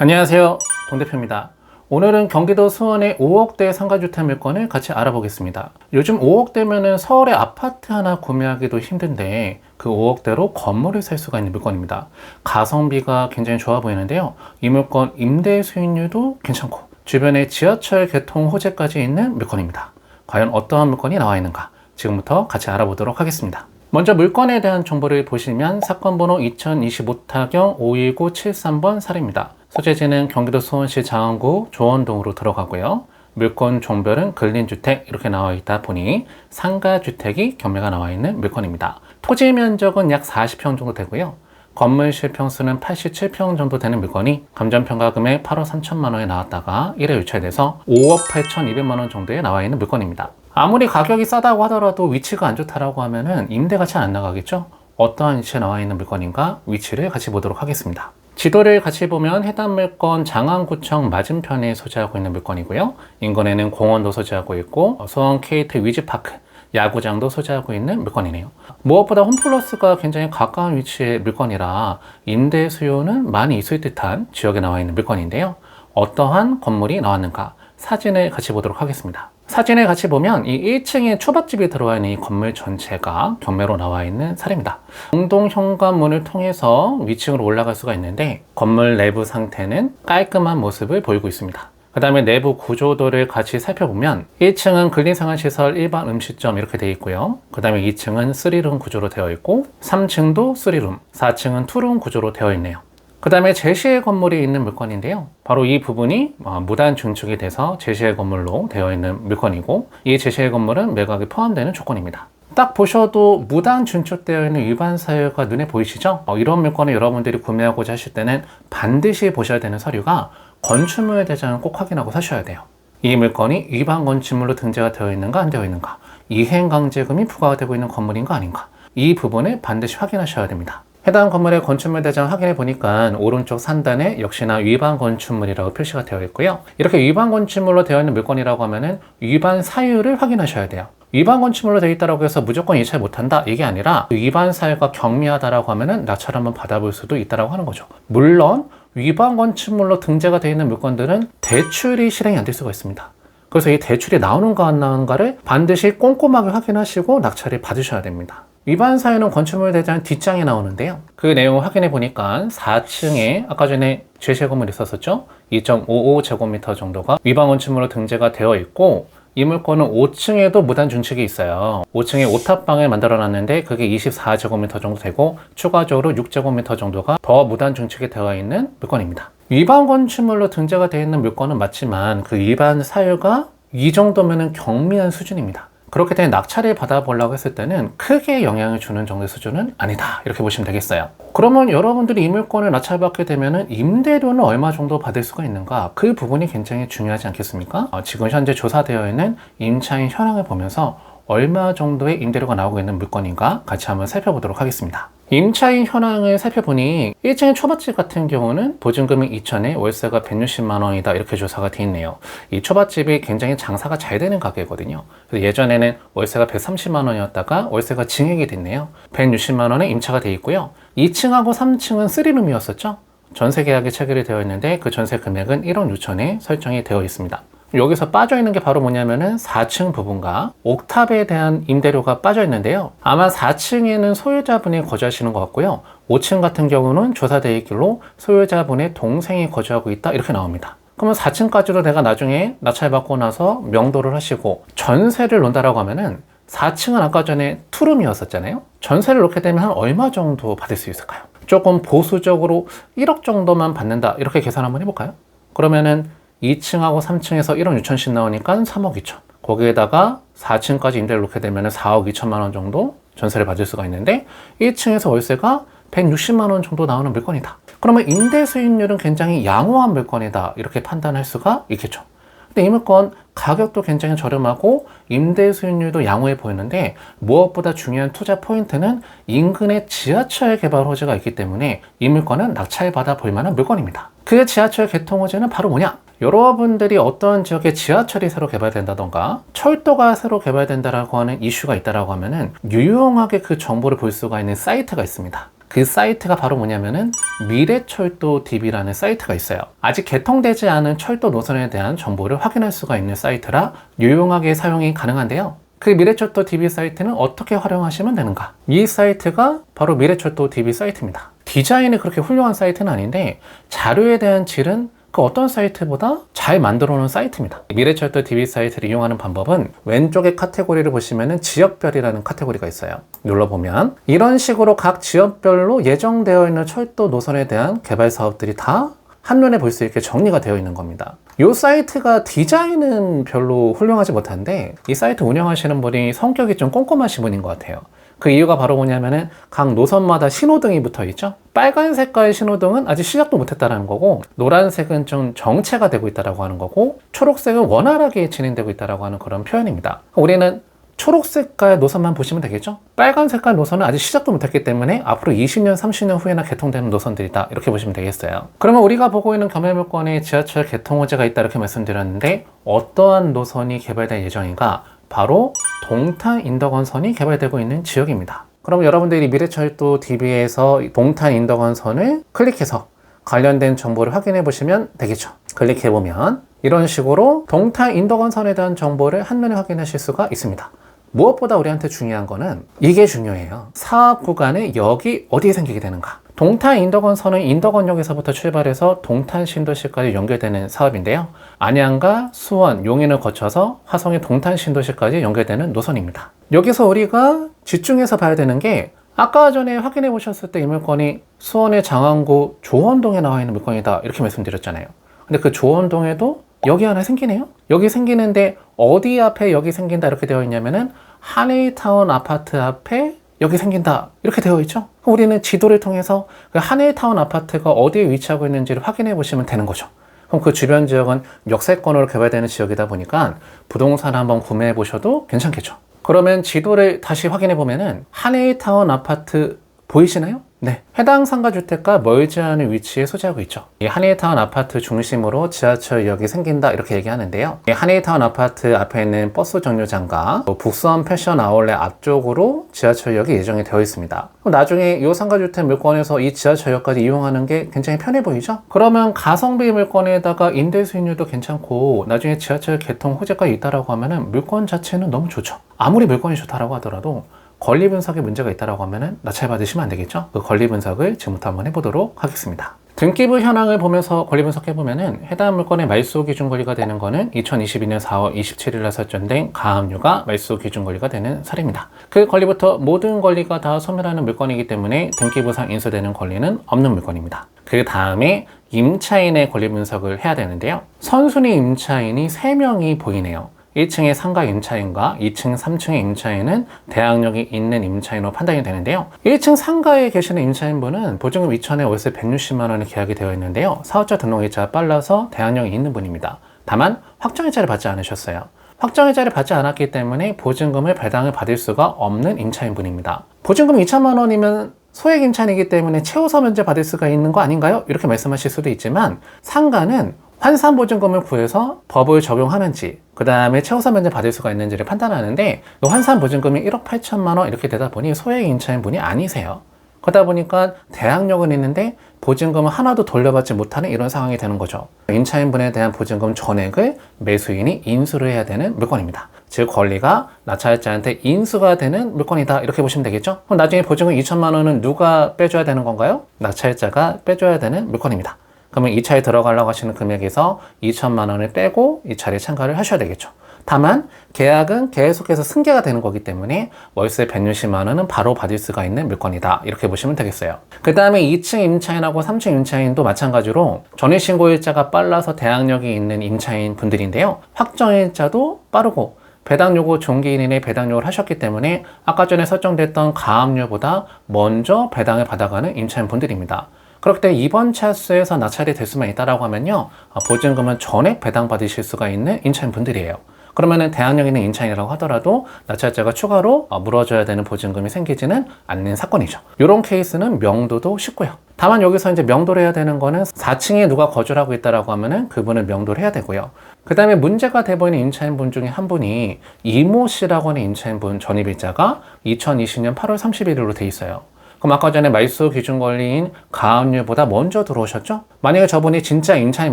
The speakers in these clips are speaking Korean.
안녕하세요, 동대표입니다. 오늘은 경기도 수원의 5억대 상가주택 물건을 같이 알아보겠습니다. 요즘 5억대면은 서울의 아파트 하나 구매하기도 힘든데 그 5억대로 건물을 살 수가 있는 물건입니다. 가성비가 굉장히 좋아 보이는데요. 이 물건 임대 수익률도 괜찮고 주변에 지하철 개통 호재까지 있는 물건입니다. 과연 어떠한 물건이 나와 있는가? 지금부터 같이 알아보도록 하겠습니다. 먼저 물건에 대한 정보를 보시면 사건 번호 2025타경 51973번 사례입니다. 소재지는 경기도 수원시 장안구 조원동으로 들어가고요. 물건 종별은 근린주택 이렇게 나와 있다 보니 상가주택이 경매가 나와 있는 물건입니다. 토지 면적은 약 40평 정도 되고요. 건물 실평수는 87평 정도 되는 물건이 감정평가 금액 8억 3천만 원에 나왔다가 1회 유찰돼서 5억 8,200만 원 정도에 나와 있는 물건입니다. 아무리 가격이 싸다고 하더라도 위치가 안 좋다라고 하면은 임대가 잘 안 나가겠죠? 어떠한 위치에 나와 있는 물건인가 위치를 같이 보도록 하겠습니다. 지도를 같이 보면 해당 물건 장안구청 맞은편에 소재하고 있는 물건이고요. 인근에는 공원도 소재하고 있고 수원 KT 위즈파크 야구장도 소재하고 있는 물건이네요. 무엇보다 홈플러스가 굉장히 가까운 위치의 물건이라 임대 수요는 많이 있을 듯한 지역에 나와 있는 물건인데요. 어떠한 건물이 나왔는가 사진을 같이 보도록 하겠습니다. 사진을 같이 보면 이 1층에 초밥집이 들어와 있는 이 건물 전체가 경매로 나와 있는 사례입니다. 공동 현관문을 통해서 위층으로 올라갈 수가 있는데 건물 내부 상태는 깔끔한 모습을 보이고 있습니다. 그 다음에 내부 구조도를 같이 살펴보면 1층은 근린생활시설 일반 음식점 이렇게 되어 있고요. 그 다음에 2층은 3룸 구조로 되어 있고 3층도 3룸, 4층은 2룸 구조로 되어 있네요. 그 다음에 제시의 건물이 있는 물건인데요. 바로 이 부분이 무단 증축이 돼서 제시의 건물로 되어 있는 물건이고 이 제시의 건물은 매각에 포함되는 조건입니다. 딱 보셔도 무단 증축되어 있는 위반 사유가 눈에 보이시죠? 이런 물건을 여러분들이 구매하고자 하실 때는 반드시 보셔야 되는 서류가 건축물 대장을 꼭 확인하고 사셔야 돼요. 이 물건이 위반 건축물로 등재가 되어 있는가 안 되어 있는가, 이행강제금이 부과가 되고 있는 건물인가 아닌가, 이 부분을 반드시 확인하셔야 됩니다. 해당 건물의 건축물 대장 확인해 보니까 오른쪽 상단에 역시나 위반 건축물이라고 표시가 되어 있고요. 이렇게 위반 건축물로 되어 있는 물건이라고 하면은 위반 사유를 확인하셔야 돼요. 위반 건축물로 되어 있다고 해서 무조건 이체 못한다 이게 아니라 위반 사유가 경미하다라고 하면은 낙찰 한번 받아볼 수도 있다라고 하는 거죠. 물론 위반 건축물로 등재가 되어 있는 물건들은 대출이 실행이 안 될 수가 있습니다. 그래서 이 대출이 나오는가 안 나오는가를 반드시 꼼꼼하게 확인하시고 낙찰을 받으셔야 됩니다. 위반 사유는 건축물 대장 뒷장에 나오는데요. 그 내용을 확인해 보니까 4층에 아까 전에 제시의 건물이 있었었죠. 2.55제곱미터 정도가 위반 건축물로 등재가 되어 있고 이 물건은 5층에도 무단 증축이 있어요. 5층에 오탑방을 만들어 놨는데 그게 24제곱미터 정도 되고 추가적으로 6제곱미터 정도가 더 무단 증축이 되어 있는 물건입니다. 위반 건축물로 등재가 되어 있는 물건은 맞지만 그 위반 사유가 이 정도면은 경미한 수준입니다. 그렇기 때문에 낙찰을 받아보려고 했을 때는 크게 영향을 주는 정도의 수준은 아니다 이렇게 보시면 되겠어요. 그러면 여러분들이 이 물건을 낙찰받게 되면 임대료는 얼마 정도 받을 수가 있는가, 그 부분이 굉장히 중요하지 않겠습니까? 지금 현재 조사되어 있는 임차인 현황을 보면서 얼마 정도의 임대료가 나오고 있는 물건인가 같이 한번 살펴보도록 하겠습니다. 임차인 현황을 살펴보니 1층의 초밥집 같은 경우는 보증금이 2천에 월세가 160만 원이다 이렇게 조사가 되어 있네요. 이 초밥집이 굉장히 장사가 잘 되는 가게거든요. 그래서 예전에는 월세가 130만 원이었다가 월세가 증액이 됐네요. 160만 원에 임차가 되어 있고요. 2층하고 3층은 3룸이었었죠. 전세 계약이 체결이 되어 있는데 그 전세 금액은 1억 6천에 설정이 되어 있습니다. 여기서 빠져 있는 게 바로 뭐냐면은 4층 부분과 옥탑에 대한 임대료가 빠져 있는데요. 아마 4층에는 소유자분이 거주하시는 것 같고요. 5층 같은 경우는 조사되어 있길로 소유자분의 동생이 거주하고 있다 이렇게 나옵니다. 그러면 4층까지도 내가 나중에 낙찰받고 나서 명도를 하시고 전세를 놓는다라고 하면은 4층은 아까 전에 투룸이었었잖아요. 전세를 놓게 되면 한 얼마 정도 받을 수 있을까요? 조금 보수적으로 1억 정도만 받는다 이렇게 계산 한번 해볼까요? 그러면은 2층하고 3층에서 1억 6천씩 나오니까 3억 2천. 거기에다가 4층까지 임대를 놓게 되면 4억 2천만 원 정도 전세를 받을 수가 있는데 1층에서 월세가 160만 원 정도 나오는 물건이다. 그러면 임대 수익률은 굉장히 양호한 물건이다 이렇게 판단할 수가 있겠죠. 근데 이 물건 가격도 굉장히 저렴하고 임대 수익률도 양호해 보이는데 무엇보다 중요한 투자 포인트는 인근에 지하철 개발 호재가 있기 때문에 이 물건은 낙찰받아 볼 만한 물건입니다. 그 지하철 개통 호재는 바로 뭐냐? 여러분들이 어떤 지역에 지하철이 새로 개발된다던가 철도가 새로 개발된다라고 하는 이슈가 있다라고 하면은 유용하게 그 정보를 볼 수가 있는 사이트가 있습니다. 그 사이트가 바로 뭐냐면은 미래철도 DB라는 사이트가 있어요. 아직 개통되지 않은 철도 노선에 대한 정보를 확인할 수가 있는 사이트라 유용하게 사용이 가능한데요. 그 미래철도 DB 사이트는 어떻게 활용하시면 되는가? 이 사이트가 바로 미래철도 DB 사이트입니다. 디자인이 그렇게 훌륭한 사이트는 아닌데 자료에 대한 질은 그 어떤 사이트보다 잘 만들어 놓은 사이트입니다. 미래철도 DB 사이트를 이용하는 방법은 왼쪽에 카테고리를 보시면은 지역별이라는 카테고리가 있어요. 눌러보면 이런 식으로 각 지역별로 예정되어 있는 철도 노선에 대한 개발 사업들이 다 한눈에 볼 수 있게 정리가 되어 있는 겁니다. 이 사이트가 디자인은 별로 훌륭하지 못한데 이 사이트 운영하시는 분이 성격이 좀 꼼꼼하신 분인 것 같아요. 그 이유가 바로 뭐냐면은 각 노선마다 신호등이 붙어 있죠. 빨간 색깔 신호등은 아직 시작도 못했다는 거고, 노란색은 좀 정체가 되고 있다라고 하는 거고, 초록색은 원활하게 진행되고 있다라고 하는 그런 표현입니다. 우리는 초록 색깔 노선만 보시면 되겠죠? 빨간 색깔 노선은 아직 시작도 못했기 때문에 앞으로 20년, 30년 후에나 개통되는 노선들이다, 이렇게 보시면 되겠어요. 그러면 우리가 보고 있는 겸해물권에 지하철 개통 호재가 있다, 이렇게 말씀드렸는데 어떠한 노선이 개발될 예정인가? 바로 동탄 인덕원선이 개발되고 있는 지역입니다. 그럼 여러분들이 미래철도 DB에서 동탄 인덕원선을 클릭해서 관련된 정보를 확인해 보시면 되겠죠. 클릭해보면 이런 식으로 동탄 인덕원선에 대한 정보를 한눈에 확인하실 수가 있습니다. 무엇보다 우리한테 중요한 거는 이게 중요해요. 사업 구간에 역이 어디에 생기게 되는가. 동탄 인덕원선은 인덕원역에서부터 출발해서 동탄 신도시까지 연결되는 사업인데요. 안양과 수원, 용인을 거쳐서 화성의 동탄 신도시까지 연결되는 노선입니다. 여기서 우리가 집중해서 봐야 되는 게 아까 전에 확인해 보셨을 때 이 물건이 수원의 장안구 조원동에 나와 있는 물건이다, 이렇게 말씀드렸잖아요. 근데 그 조원동에도 역이 하나 생기네요. 여기 생기는데 어디 앞에 역이 생긴다 이렇게 되어 있냐면은 한에이타운 아파트 앞에 역이 생긴다, 이렇게 되어 있죠. 우리는 지도를 통해서 그 한에이타운 아파트가 어디에 위치하고 있는지를 확인해 보시면 되는 거죠. 그럼 그 주변 지역은 역세권으로 개발되는 지역이다 보니까 부동산 한번 구매해 보셔도 괜찮겠죠. 그러면 지도를 다시 확인해 보면은 한에이타운 아파트 보이시나요? 네, 해당 상가주택과 멀지 않은 위치에 소재하고 있죠. 이 한에이타운 아파트 중심으로 지하철역이 생긴다, 이렇게 얘기하는데요. 이 한에이타운 아파트 앞에 있는 버스 정류장과 북수원 패션 아울렛 앞쪽으로 지하철역이 예정이 되어 있습니다. 나중에 이 상가주택 물건에서 이 지하철역까지 이용하는 게 굉장히 편해 보이죠? 그러면 가성비 물건에다가 임대 수익률도 괜찮고 나중에 지하철 개통 호재까지 있다라고 하면은 물건 자체는 너무 좋죠. 아무리 물건이 좋다라고 하더라도 권리 분석에 문제가 있다고 하면은 낙찰 받으시면 안 되겠죠? 그 권리 분석을 지금부터 한번 해보도록 하겠습니다. 등기부 현황을 보면서 권리 분석해보면은 해당 물건의 말소 기준 권리가 되는 거는 2022년 4월 27일 날 설정된 가압류가 말소 기준 권리가 되는 사례입니다. 그 권리부터 모든 권리가 다 소멸하는 물건이기 때문에 등기부상 인수되는 권리는 없는 물건입니다. 그 다음에 임차인의 권리 분석을 해야 되는데요. 선순위 임차인이 3명이 보이네요. 1층의 상가 임차인과 2층, 3층의 임차인은 대항력이 있는 임차인으로 판단이 되는데요. 1층 상가에 계시는 임차인분은 보증금 2천에 월세 160만 원에 계약이 되어 있는데요. 사업자 등록일자가 빨라서 대항력이 있는 분입니다. 다만 확정일자를 받지 않으셨어요. 확정일자를 받지 않았기 때문에 보증금을 배당을 받을 수가 없는 임차인분입니다. 보증금 2천만 원이면 소액 임차인이기 때문에 최우선 면제 받을 수가 있는 거 아닌가요? 이렇게 말씀하실 수도 있지만 상가는 환산보증금을 구해서 법을 적용하는지, 그 다음에 최우선 면제 받을 수가 있는지를 판단하는데 그 환산보증금이 1억 8천만 원 이렇게 되다 보니 소액 임차인 분이 아니세요. 그러다 보니까 대항력은 있는데 보증금을 하나도 돌려받지 못하는 이런 상황이 되는 거죠. 임차인분에 대한 보증금 전액을 매수인이 인수를 해야 되는 물건입니다. 즉 권리가 낙찰자한테 인수가 되는 물건이다, 이렇게 보시면 되겠죠. 그럼 나중에 보증금 2천만 원은 누가 빼줘야 되는 건가요? 낙찰자가 빼줘야 되는 물건입니다. 그러면 이 차에 들어가려고 하시는 금액에서 2천만 원을 빼고 이 차례에 참가를 하셔야 되겠죠. 다만 계약은 계속해서 승계가 되는 거기 때문에 월세 160만 원은 바로 받을 수가 있는 물건이다, 이렇게 보시면 되겠어요. 그 다음에 2층 임차인하고 3층 임차인도 마찬가지로 전입신고일자가 빨라서 대항력이 있는 임차인 분들인데요. 확정일자도 빠르고 배당 요구 종기일인에 배당 요구를 하셨기 때문에 아까 전에 설정됐던 가압류보다 먼저 배당을 받아가는 임차인 분들입니다. 그렇기 때문에 이번 차수에서 낙찰이 될 수만 있다라고 하면요, 보증금은 전액 배당받으실 수가 있는 임차인 분들이에요. 그러면은 대항력 있는 임차인이라고 하더라도 낙찰자가 추가로 물어줘야 되는 보증금이 생기지는 않는 사건이죠. 이런 케이스는 명도도 쉽고요. 다만 여기서 이제 명도를 해야 되는 거는 4층에 누가 거주를 하고 있다라고 하면은 그분은 명도를 해야 되고요. 그 다음에 문제가 돼 보이는 임차인분 중에 한 분이 이모 씨라고 하는 임차인분 전입일자가 2020년 8월 31일로 돼 있어요. 그럼 아까 전에 말소 기준 권리인 가압류보다 먼저 들어오셨죠? 만약에 저분이 진짜 임차인이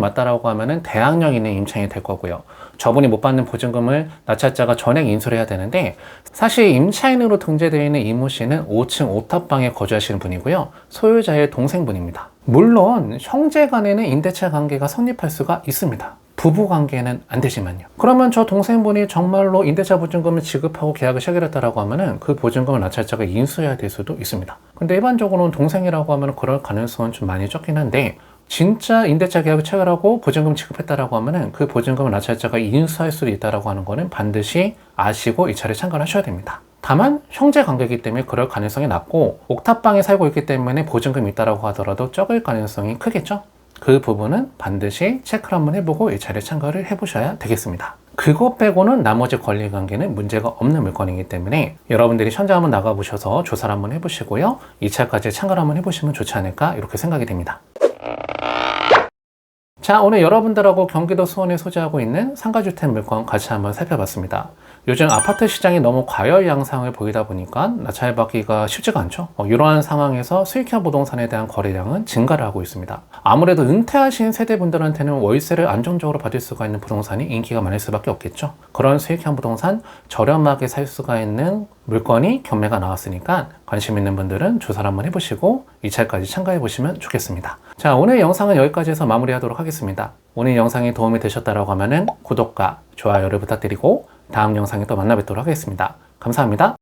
맞다라고 하면은 대항력 있는 임차인이 될 거고요. 저분이 못 받는 보증금을 낙찰자가 전액 인수를 해야 되는데, 사실 임차인으로 등재되어 있는 이모 씨는 5층 오탑방에 거주하시는 분이고요. 소유자의 동생분입니다. 물론 형제 간에는 임대차 관계가 성립할 수가 있습니다. 부부 관계는 안 되지만요. 그러면 저 동생분이 정말로 임대차 보증금을 지급하고 계약을 체결했다라고 하면은 그 보증금을 낙찰자가 인수해야 될 수도 있습니다. 근데 일반적으로는 동생이라고 하면 그럴 가능성은 좀 많이 적긴 한데, 진짜 임대차 계약을 체결하고 보증금 지급했다라고 하면은 그 보증금을 낙찰자가 인수할 수도 있다라고 하는 거는 반드시 아시고 이 차례 참가를 하셔야 됩니다. 다만 형제 관계이기 때문에 그럴 가능성이 낮고, 옥탑방에 살고 있기 때문에 보증금이 있다라고 하더라도 적을 가능성이 크겠죠. 그 부분은 반드시 체크를 한번 해보고 이 차례 참가를 해보셔야 되겠습니다. 그것 빼고는 나머지 권리관계는 문제가 없는 물건이기 때문에 여러분들이 현장 한번 나가보셔서 조사를 한번 해보시고요. 2차까지 참가를 한번 해보시면 좋지 않을까 이렇게 생각이 됩니다. 자, 오늘 여러분들하고 경기도 수원에 소재하고 있는 상가주택 물건 같이 한번 살펴봤습니다. 요즘 아파트 시장이 너무 과열 양상을 보이다 보니까 낙찰받기가 쉽지가 않죠. 이러한 상황에서 수익형 부동산에 대한 거래량은 증가를 하고 있습니다. 아무래도 은퇴하신 세대분들한테는 월세를 안정적으로 받을 수가 있는 부동산이 인기가 많을 수밖에 없겠죠. 그런 수익형 부동산, 저렴하게 살 수가 있는 물건이 경매가 나왔으니까 관심 있는 분들은 조사를 한번 해보시고 2차까지 참가해 보시면 좋겠습니다. 자, 오늘 영상은 여기까지 해서 마무리하도록 하겠습니다. 오늘 영상이 도움이 되셨다고 하면은 구독과 좋아요를 부탁드리고 다음 영상에 또 만나 뵙도록 하겠습니다. 감사합니다.